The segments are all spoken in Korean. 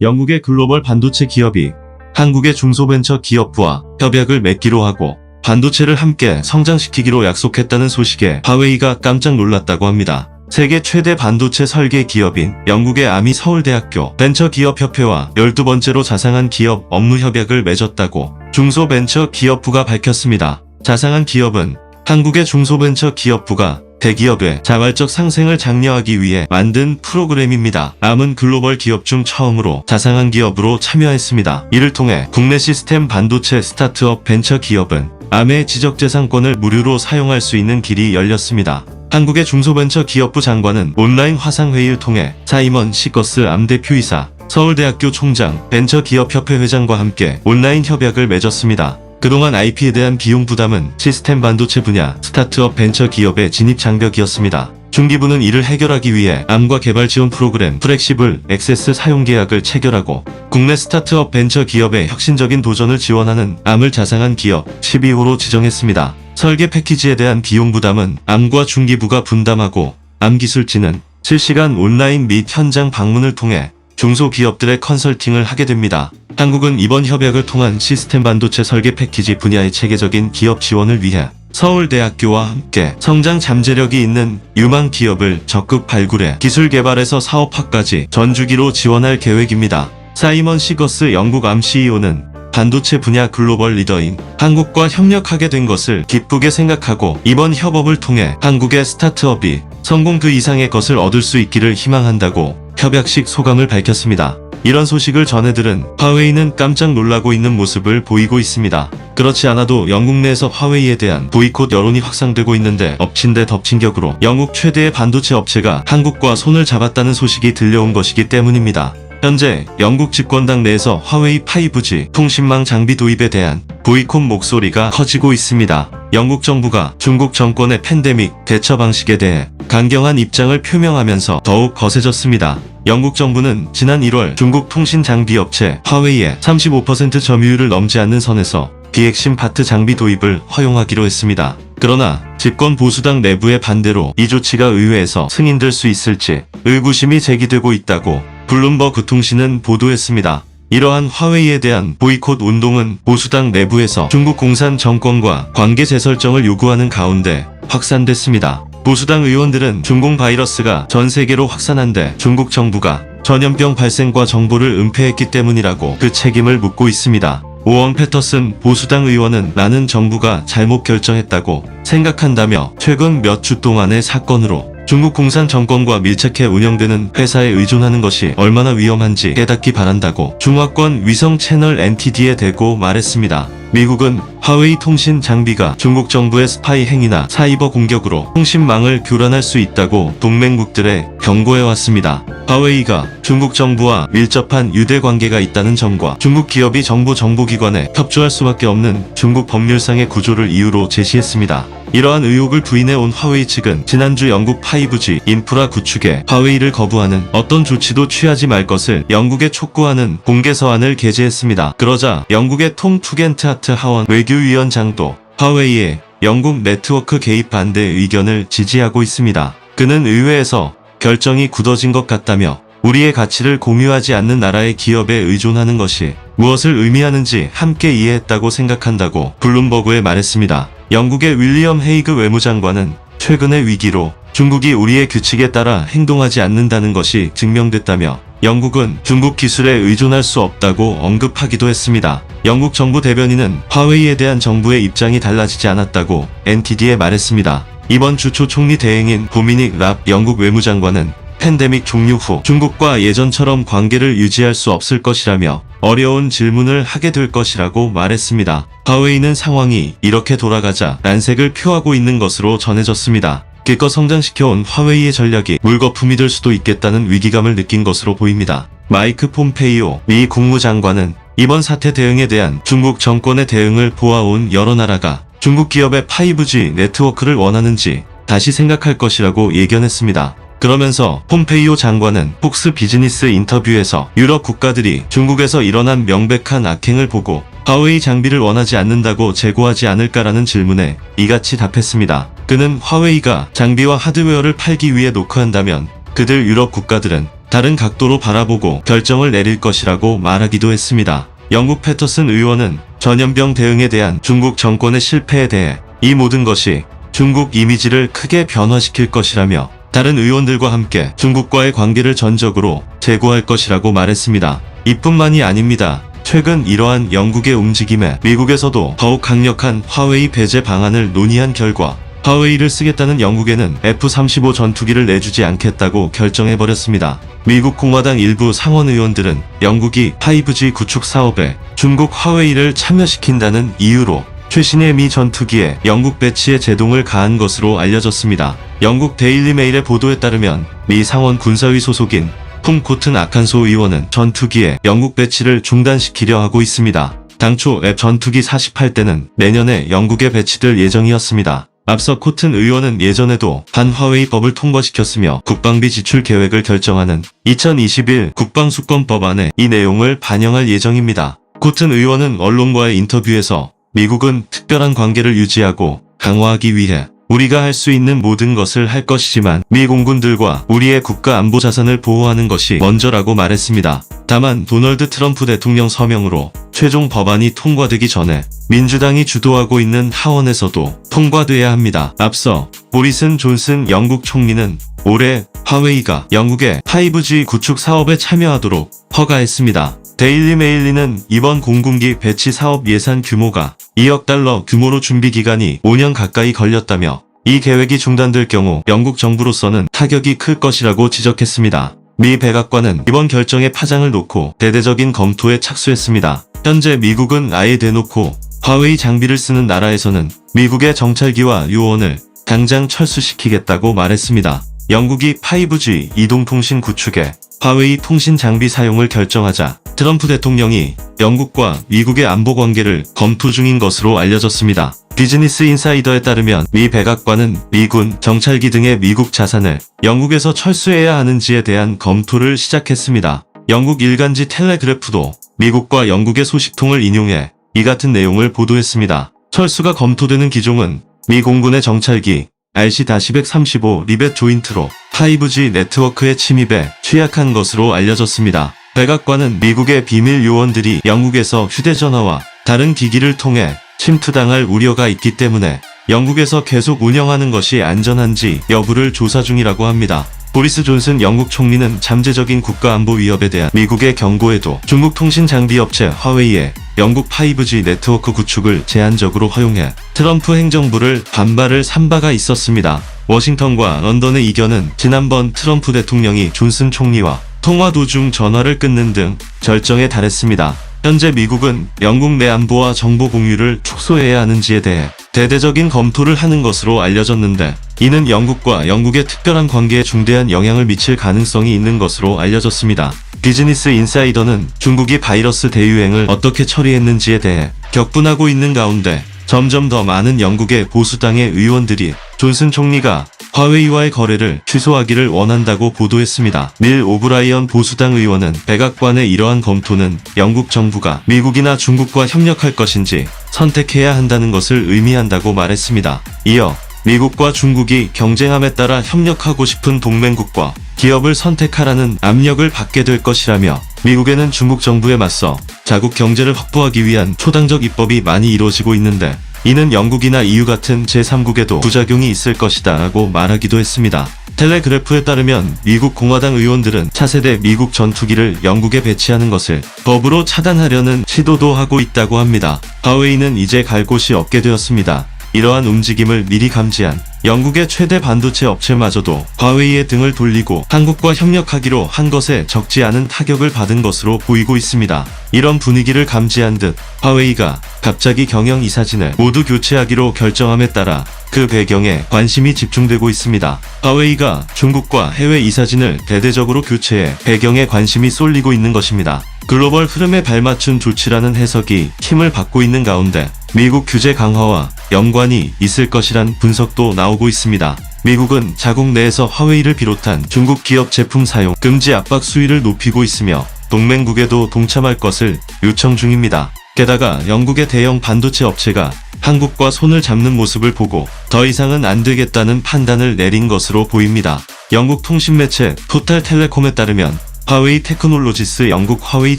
영국의 글로벌 반도체 기업이 한국의 중소벤처 기업부와 협약을 맺기로 하고 반도체를 함께 성장시키기로 약속했다는 소식에 화웨이가 깜짝 놀랐다고 합니다. 세계 최대 반도체 설계 기업인 영국의 아미 서울대학교 벤처기업협회와 12번째로 자상한 기업 업무 협약을 맺었다고 중소벤처기업부가 밝혔습니다. 자상한 기업은 한국의 중소벤처기업부가 대기업의 자발적 상생을 장려하기 위해 만든 프로그램입니다. 암은 글로벌 기업 중 처음으로 자상한 기업으로 참여했습니다. 이를 통해 국내 시스템 반도체 스타트업 벤처 기업은 암의 지적재산권을 무료로 사용할 수 있는 길이 열렸습니다. 한국의 중소벤처기업부 장관은 온라인 화상회의를 통해 사이먼 시거스 암 대표이사, 서울대학교 총장, 벤처기업협회 회장과 함께 온라인 협약을 맺었습니다. 그동안 IP에 대한 비용 부담은 시스템 반도체 분야 스타트업 벤처 기업의 진입 장벽이었습니다. 중기부는 이를 해결하기 위해 암과 개발 지원 프로그램 플렉시블 액세스 사용 계약을 체결하고 국내 스타트업 벤처 기업의 혁신적인 도전을 지원하는 암을 자상한 기업 12호로 지정했습니다. 설계 패키지에 대한 비용 부담은 암과 중기부가 분담하고 암기술진은 실시간 온라인 및 현장 방문을 통해 중소기업들의 컨설팅을 하게 됩니다. 한국은 이번 협약을 통한 시스템 반도체 설계 패키지 분야의 체계적인 기업 지원을 위해 서울대학교와 함께 성장 잠재력이 있는 유망 기업을 적극 발굴해 기술 개발에서 사업화까지 전주기로 지원할 계획입니다. 사이먼 시거스 영국 암 CEO는 반도체 분야 글로벌 리더인 한국과 협력하게 된 것을 기쁘게 생각하고 이번 협업을 통해 한국의 스타트업이 성공 그 이상의 것을 얻을 수 있기를 희망한다고 협약식 소감을 밝혔습니다. 이런 소식을 전해들은 화웨이는 깜짝 놀라고 있는 모습을 보이고 있습니다. 그렇지 않아도 영국 내에서 화웨이에 대한 보이콧 여론이 확산되고 있는데 엎친 데 덮친 격으로 영국 최대의 반도체 업체가 한국과 손을 잡았다는 소식이 들려온 것이기 때문입니다. 현재 영국 집권당 내에서 화웨이 5G 통신망 장비 도입에 대한 보이콧 목소리가 커지고 있습니다. 영국 정부가 중국 정권의 팬데믹 대처 방식에 대해 강경한 입장을 표명하면서 더욱 거세졌습니다. 영국 정부는 지난 1월 중국 통신 장비 업체 화웨이의 35% 점유율을 넘지 않는 선에서 비핵심 파트 장비 도입을 허용하기로 했습니다. 그러나 집권 보수당 내부의 반대로 이 조치가 의회에서 승인될 수 있을지 의구심이 제기되고 있다고 블룸버그 통신은 보도했습니다. 이러한 화웨이에 대한 보이콧 운동은 보수당 내부에서 중국 공산 정권과 관계 재설정을 요구하는 가운데 확산됐습니다. 보수당 의원들은 중공 바이러스가 전 세계로 확산한데 중국 정부가 전염병 발생과 정보를 은폐했기 때문이라고 그 책임을 묻고 있습니다. 오원 패터슨 보수당 의원은 나는 정부가 잘못 결정했다고 생각한다며 최근 몇 주 동안의 사건으로 중국 공산 정권과 밀착해 운영되는 회사에 의존하는 것이 얼마나 위험한지 깨닫기 바란다고 중화권 위성 채널 NTD에 대고 말했습니다. 미국은 화웨이 통신 장비가 중국 정부의 스파이 행위나 사이버 공격으로 통신망을 교란할 수 있다고 동맹국들에 경고해왔습니다. 화웨이가 중국 정부와 밀접한 유대 관계가 있다는 점과 중국 기업이 정부 정보기관에 협조할 수밖에 없는 중국 법률상의 구조를 이유로 제시했습니다. 이러한 의혹을 부인해온 화웨이 측은 지난주 영국 5G 인프라 구축에 화웨이를 거부하는 어떤 조치도 취하지 말 것을 영국에 촉구하는 공개 서한을 게재했습니다. 그러자 영국의 톰 투겐트 하트 하원 외교위원장도 화웨이의 영국 네트워크 개입 반대 의견을 지지하고 있습니다. 그는 의회에서 결정이 굳어진 것 같다며 우리의 가치를 공유하지 않는 나라의 기업에 의존하는 것이 무엇을 의미하는지 함께 이해했다고 생각한다고 블룸버그에 말했습니다. 영국의 윌리엄 헤이그 외무장관은 최근의 위기로 중국이 우리의 규칙에 따라 행동하지 않는다는 것이 증명됐다며 영국은 중국 기술에 의존할 수 없다고 언급하기도 했습니다. 영국 정부 대변인은 화웨이에 대한 정부의 입장이 달라지지 않았다고 NTD에 말했습니다. 이번 주 초총리 대행인 도미닉 랍 영국 외무장관은 팬데믹 종료 후 중국과 예전처럼 관계를 유지할 수 없을 것이라며 어려운 질문을 하게 될 것이라고 말했습니다. 화웨이는 상황이 이렇게 돌아가자 난색을 표하고 있는 것으로 전해졌습니다. 기껏 성장시켜온 화웨이의 전략이 물거품이 될 수도 있겠다는 위기감을 느낀 것으로 보입니다. 마이크 폼페이오 미 국무장관은 이번 사태 대응에 대한 중국 정권의 대응을 보아온 여러 나라가 중국 기업의 5G 네트워크를 원하는지 다시 생각할 것이라고 예견했습니다. 그러면서 폼페이오 장관은 폭스 비즈니스 인터뷰에서 유럽 국가들이 중국에서 일어난 명백한 악행을 보고 화웨이 장비를 원하지 않는다고 재고하지 않을까라는 질문에 이같이 답했습니다. 그는 화웨이가 장비와 하드웨어를 팔기 위해 노크한다면 그들 유럽 국가들은 다른 각도로 바라보고 결정을 내릴 것이라고 말하기도 했습니다. 영국 패터슨 의원은 전염병 대응에 대한 중국 정권의 실패에 대해 이 모든 것이 중국 이미지를 크게 변화시킬 것이라며 다른 의원들과 함께 중국과의 관계를 전적으로 재고할 것이라고 말했습니다. 이뿐만이 아닙니다. 최근 이러한 영국의 움직임에 미국에서도 더욱 강력한 화웨이 배제 방안을 논의한 결과 화웨이를 쓰겠다는 영국에는 F-35 전투기를 내주지 않겠다고 결정해버렸습니다. 미국 공화당 일부 상원 의원들은 영국이 5G 구축 사업에 중국 화웨이를 참여시킨다는 이유로 최신의 미 전투기에 영국 배치에 제동을 가한 것으로 알려졌습니다. 영국 데일리 메일의 보도에 따르면 미 상원 군사위 소속인 품 코튼 아칸소 의원은 전투기에 영국 배치를 중단시키려 하고 있습니다. 당초 전투기 48대는 내년에 영국에 배치될 예정이었습니다. 앞서 코튼 의원은 예전에도 반화웨이법을 통과시켰으며 국방비 지출 계획을 결정하는 2021 국방수권법안에 이 내용을 반영할 예정입니다. 코튼 의원은 언론과의 인터뷰에서 미국은 특별한 관계를 유지하고 강화하기 위해 우리가 할 수 있는 모든 것을 할 것이지만 미 공군들과 우리의 국가 안보 자산을 보호하는 것이 먼저라고 말했습니다. 다만 도널드 트럼프 대통령 서명으로 최종 법안이 통과되기 전에 민주당이 주도하고 있는 하원에서도 통과돼야 합니다. 앞서 보리슨 존슨 영국 총리는 올해 화웨이가 영국의 5G 구축 사업에 참여하도록 허가했습니다. 데일리 메일리는 이번 공군기 배치 사업 예산 규모가 2억 달러 규모로 준비 기간이 5년 가까이 걸렸다며 이 계획이 중단될 경우 영국 정부로서는 타격이 클 것이라고 지적했습니다. 미 백악관은 이번 결정에 파장을 놓고 대대적인 검토에 착수했습니다. 현재 미국은 아예 대놓고 화웨이 장비를 쓰는 나라에서는 미국의 정찰기와 요원을 당장 철수시키겠다고 말했습니다. 영국이 5G 이동통신 구축에 화웨이 통신 장비 사용을 결정하자 트럼프 대통령이 영국과 미국의 안보 관계를 검토 중인 것으로 알려졌습니다. 비즈니스 인사이더에 따르면 미 백악관은 미군, 정찰기 등의 미국 자산을 영국에서 철수해야 하는지에 대한 검토를 시작했습니다. 영국 일간지 텔레그래프도 미국과 영국의 소식통을 인용해 이 같은 내용을 보도했습니다. 철수가 검토되는 기종은 미 공군의 정찰기 RC-135 리벳 조인트로 5G 네트워크의 침입에 취약한 것으로 알려졌습니다. 백악관은 미국의 비밀 요원들이 영국에서 휴대전화와 다른 기기를 통해 침투당할 우려가 있기 때문에 영국에서 계속 운영하는 것이 안전한지 여부를 조사 중이라고 합니다. 보리스 존슨 영국 총리는 잠재적인 국가안보 위협에 대한 미국의 경고에도 중국 통신 장비 업체 화웨이에 영국 5G 네트워크 구축을 제한적으로 허용해 트럼프 행정부를 반발을 산 바가 있었습니다. 워싱턴과 런던의 이견은 지난번 트럼프 대통령이 존슨 총리와 통화 도중 전화를 끊는 등 절정에 달했습니다. 현재 미국은 영국 내 안보와 정보 공유를 축소해야 하는지에 대해 대대적인 검토를 하는 것으로 알려졌는데 이는 영국과 영국의 특별한 관계에 중대한 영향을 미칠 가능성이 있는 것으로 알려졌습니다. 비즈니스 인사이더는 중국이 바이러스 대유행을 어떻게 처리했는지에 대해 격분하고 있는 가운데 점점 더 많은 영국의 보수당의 의원들이 존슨 총리가 화웨이와의 거래를 취소하기를 원한다고 보도했습니다. 닐 오브라이언 보수당 의원은 백악관의 이러한 검토는 영국 정부가 미국이나 중국과 협력할 것인지 선택해야 한다는 것을 의미한다고 말했습니다. 이어 미국과 중국이 경쟁함에 따라 협력하고 싶은 동맹국과 기업을 선택하라는 압력을 받게 될 것이라며 미국에는 중국 정부에 맞서 자국 경제를 확보하기 위한 초당적 입법이 많이 이루어지고 있는데 이는 영국이나 EU 같은 제3국에도 부작용이 있을 것이다 라고 말하기도 했습니다. 텔레그래프에 따르면 미국 공화당 의원들은 차세대 미국 전투기를 영국에 배치하는 것을 법으로 차단하려는 시도도 하고 있다고 합니다. 화웨이는 이제 갈 곳이 없게 되었습니다. 이러한 움직임을 미리 감지한 영국의 최대 반도체 업체마저도 화웨이에 등을 돌리고 한국과 협력하기로 한 것에 적지 않은 타격을 받은 것으로 보이고 있습니다. 이런 분위기를 감지한 듯 화웨이가 갑자기 경영 이사진을 모두 교체하기로 결정함에 따라 그 배경에 관심이 집중되고 있습니다. 화웨이가 중국과 해외 이사진을 대대적으로 교체해 배경에 관심이 쏠리고 있는 것입니다. 글로벌 흐름에 발맞춘 조치라는 해석이 힘을 받고 있는 가운데 미국 규제 강화와 연관이 있을 것이란 분석도 나오고 있습니다. 미국은 자국 내에서 화웨이를 비롯한 중국 기업 제품 사용 금지 압박 수위를 높이고 있으며 동맹국에도 동참할 것을 요청 중입니다. 게다가 영국의 대형 반도체 업체가 한국과 손을 잡는 모습을 보고 더 이상은 안 되겠다는 판단을 내린 것으로 보입니다. 영국 통신 매체 토탈텔레콤에 따르면 화웨이 테크놀로지스 영국 화웨이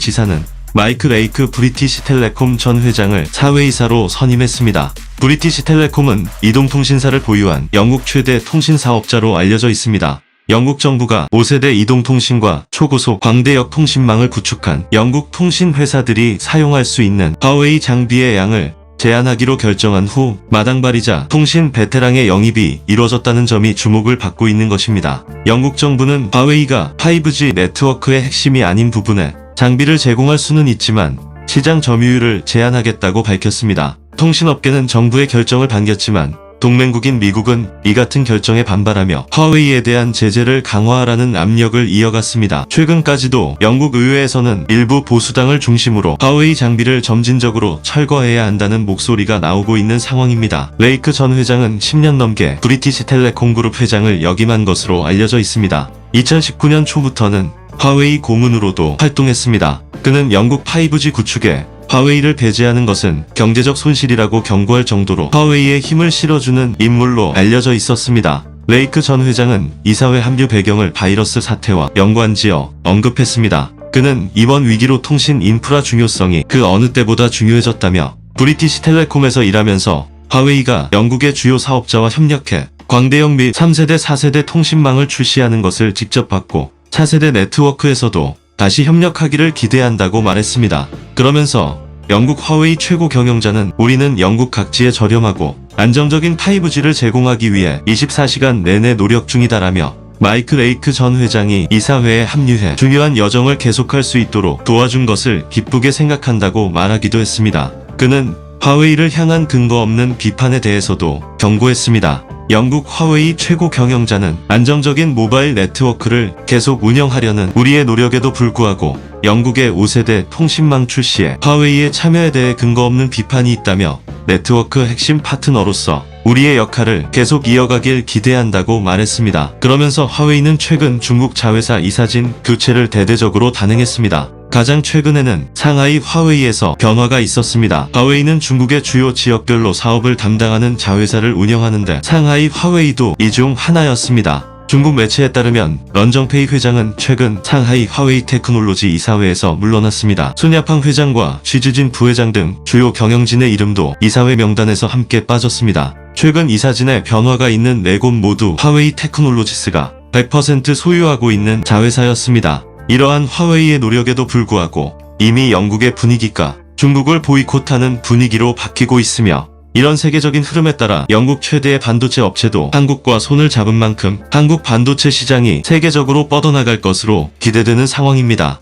지사는 마이크 레이크 브리티시 텔레콤 전 회장을 사회이사로 선임했습니다. 브리티시 텔레콤은 이동통신사를 보유한 영국 최대 통신사업자로 알려져 있습니다. 영국 정부가 5세대 이동통신과 초고속 광대역 통신망을 구축한 영국 통신회사들이 사용할 수 있는 화웨이 장비의 양을 제한하기로 결정한 후 마당발이자 통신 베테랑의 영입이 이뤄졌다는 점이 주목을 받고 있는 것입니다. 영국 정부는 화웨이가 5G 네트워크의 핵심이 아닌 부분에 장비를 제공할 수는 있지만 시장 점유율을 제한하겠다고 밝혔습니다. 통신업계는 정부의 결정을 반겼지만 동맹국인 미국은 이 같은 결정에 반발하며 화웨이에 대한 제재를 강화하라는 압력을 이어갔습니다. 최근까지도 영국 의회에서는 일부 보수당을 중심으로 화웨이 장비를 점진적으로 철거해야 한다는 목소리가 나오고 있는 상황입니다. 레이크 전 회장은 10년 넘게 브리티시 텔레콤 그룹 회장을 역임한 것으로 알려져 있습니다. 2019년 초부터는 화웨이 고문으로도 활동했습니다. 그는 영국 5G 구축에 화웨이를 배제하는 것은 경제적 손실이라고 경고할 정도로 화웨이에 힘을 실어주는 인물로 알려져 있었습니다. 레이크 전 회장은 이사회 합류 배경을 바이러스 사태와 연관지어 언급했습니다. 그는 이번 위기로 통신 인프라 중요성이 그 어느 때보다 중요해졌다며 브리티시 텔레콤에서 일하면서 화웨이가 영국의 주요 사업자와 협력해 광대역 및 3세대 4세대 통신망을 출시하는 것을 직접 봤고 차세대 네트워크에서도 다시 협력하기를 기대한다고 말했습니다. 그러면서 영국 화웨이 최고 경영자는 우리는 영국 각지에 저렴하고 안정적인 5G를 제공하기 위해 24시간 내내 노력 중이다라며 마이크 레이크 전 회장이 이사회에 합류해 중요한 여정을 계속할 수 있도록 도와준 것을 기쁘게 생각한다고 말하기도 했습니다. 그는 화웨이를 향한 근거 없는 비판에 대해서도 경고했습니다. 영국 화웨이 최고 경영자는 안정적인 모바일 네트워크를 계속 운영하려는 우리의 노력에도 불구하고 영국의 5세대 통신망 출시에 화웨이의 참여에 대해 근거 없는 비판이 있다며 네트워크 핵심 파트너로서 우리의 역할을 계속 이어가길 기대한다고 말했습니다. 그러면서 화웨이는 최근 중국 자회사 이사진 교체를 대대적으로 단행했습니다. 가장 최근에는 상하이 화웨이에서 변화가 있었습니다. 화웨이는 중국의 주요 지역별로 사업을 담당하는 자회사를 운영하는데 상하이 화웨이도 이 중 하나였습니다. 중국 매체에 따르면 런정페이 회장은 최근 상하이 화웨이 테크놀로지 이사회에서 물러났습니다. 순야팡 회장과 쉬즈진 부회장 등 주요 경영진의 이름도 이사회 명단에서 함께 빠졌습니다. 최근 이사진에 변화가 있는 4곳 모두 화웨이 테크놀로지스가 100% 소유하고 있는 자회사였습니다. 이러한 화웨이의 노력에도 불구하고 이미 영국의 분위기가 중국을 보이콧하는 분위기로 바뀌고 있으며 이런 세계적인 흐름에 따라 영국 최대의 반도체 업체도 한국과 손을 잡은 만큼 한국 반도체 시장이 세계적으로 뻗어나갈 것으로 기대되는 상황입니다.